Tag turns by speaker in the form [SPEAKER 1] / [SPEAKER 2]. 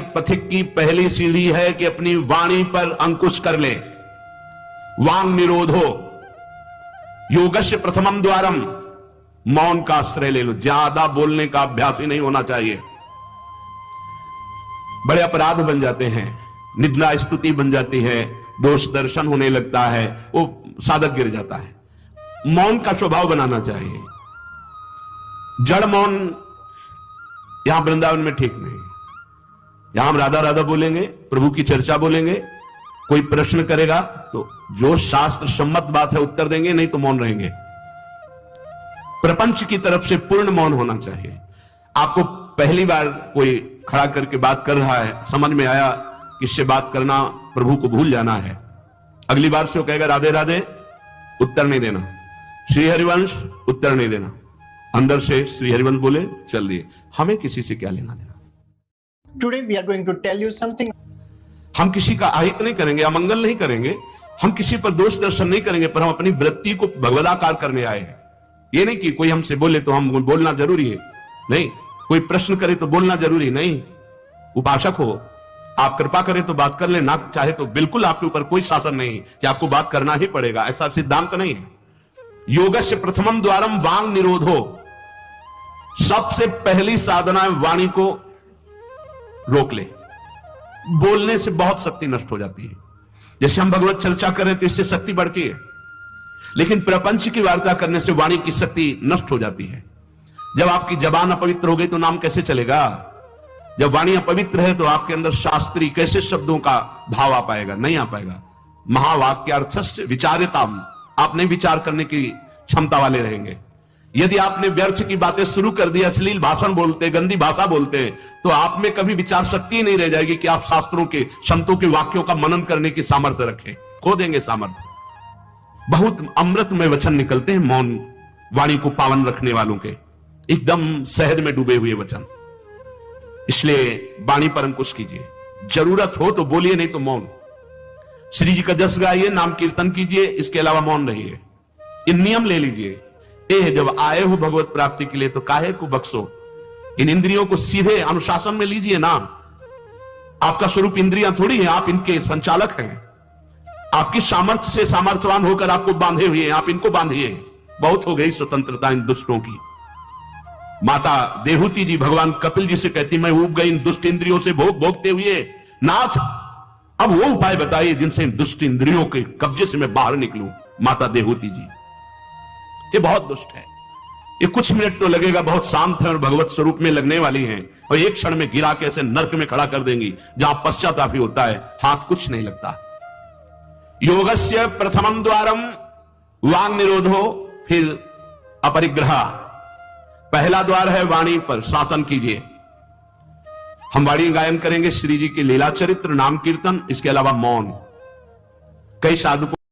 [SPEAKER 1] पथिक की पहली सीढ़ी है कि अपनी वाणी पर अंकुश कर ले। वांग निरोधो योगस्य प्रथमम द्वारम, मौन का आश्रय ले लो। ज्यादा बोलने का अभ्यास ही नहीं होना चाहिए। बड़े अपराध बन जाते हैं, निंदा स्तुति बन जाती है, दोष दर्शन होने लगता है, वो साधक गिर जाता है। मौन का स्वभाव बनाना चाहिए। जड़ मौन यहां वृंदावन में ठीक नहीं। यहां हम राधा राधा बोलेंगे, प्रभु की चर्चा बोलेंगे, कोई प्रश्न करेगा तो जो शास्त्र सम्मत बात है उत्तर देंगे, नहीं तो मौन रहेंगे। प्रपंच की तरफ से पूर्ण मौन होना चाहिए। आपको पहली बार कोई खड़ा करके बात कर रहा है, समझ में आया कि इससे बात करना प्रभु को भूल जाना है, अगली बार से वो कहेगा राधे राधे, उत्तर नहीं देना। श्री हरिवंश, उत्तर नहीं देना। अंदर से श्री हरिवंश बोले, चल दिए। हमें किसी से क्या लेना देना।
[SPEAKER 2] Today we are going to tell you something.
[SPEAKER 1] हम किसी का अहित नहीं करेंगे, अमंगल नहीं करेंगे, हम किसी पर दोष दर्शन नहीं करेंगे, पर हम अपनी वृत्ति को भगवदाकार करने आए हैं। ये नहीं कि कोई हमसे बोले तो हम बोलना जरूरी है, नहीं। कोई प्रश्न करे तो बोलना जरूरी नहीं। उपासक हो, आप कृपा करें तो बात कर ले, ना चाहे तो बिल्कुल आपके ऊपर कोई शासन नहीं कि आपको बात करना ही पड़ेगा, ऐसा सिद्धांत नहीं है। योगस्य प्रथमम द्वारम वांग निरोधो, सबसे पहली साधना है वाणी को रोक ले। बोलने से बहुत शक्ति नष्ट हो जाती है। जैसे हम भगवत चर्चा करें तो इससे शक्ति बढ़ती है, लेकिन प्रपंच की वार्ता करने से वाणी की शक्ति नष्ट हो जाती है। जब आपकी जबान अपवित्र हो गई तो नाम कैसे चलेगा? जब वाणी अपवित्र है तो आपके अंदर शास्त्रीय कैसे शब्दों का भाव आ पाएगा? नहीं आ पाएगा। महावाक्यार्थस्य विचार्यताम, आप नहीं विचार करने की क्षमता वाले रहेंगे। यदि आपने व्यर्थ की बातें शुरू कर दी, अश्लील भाषण बोलते, गंदी भाषा बोलते, तो आप में कभी विचार शक्ति नहीं रह जाएगी कि आप शास्त्रों के, संतों के वाक्यों का मनन करने की सामर्थ्य रखें। खो देंगे सामर्थ्य। बहुत अमृतमय वचन निकलते हैं मौन वाणी को पावन रखने वालों के, एकदम शहद में डूबे हुए वचन। इसलिए वाणी पर अंकुश कीजिए। जरूरत हो तो बोलिए, नहीं तो मौन। श्री जी का जस गाइए, नाम कीर्तन कीजिए, इसके अलावा मौन रहिए। इन नियम ले लीजिए। जब आए हो भगवत प्राप्ति के लिए तो काहे को बख्शो। इन इंद्रियों को सीधे अनुशासन में लीजिए ना। आपका स्वरूप इंद्रियां थोड़ी है, आप इनके संचालक हैं। आपकी सामर्थ्य से सामर्थ्यवान होकर आपको बांधे हुए हैं, आप इनको बांधिए। बहुत हो गई स्वतंत्रता इन दुष्टों की। माता देहूती जी भगवान कपिल जी से कहती, मैं ऊब गई इन दुष्ट इंद्रियों से भोगते हुए। नाथ, अब वो उपाय बताइए जिनसे इन दुष्ट इंद्रियों के कब्जे से मैं बाहर निकलूं। माता देहूती जी, ये बहुत दुष्ट है, ये कुछ मिनट तो लगेगा, बहुत शांत है और भगवत स्वरूप में लगने वाली हैं, और एक क्षण में गिरा के ऐसे नरक में खड़ा कर देंगी जहां पश्चाताप ही होता है, हाथ कुछ नहीं लगता। योगस्य प्रथमम द्वारम वांग निरोधो, फिर अपरिग्रह। पहला द्वार है वाणी पर शासन कीजिए। हम वाणी गायन करेंगे, श्री जी के लीला चरित्र, नाम कीर्तन, इसके अलावा मौन। कई साधु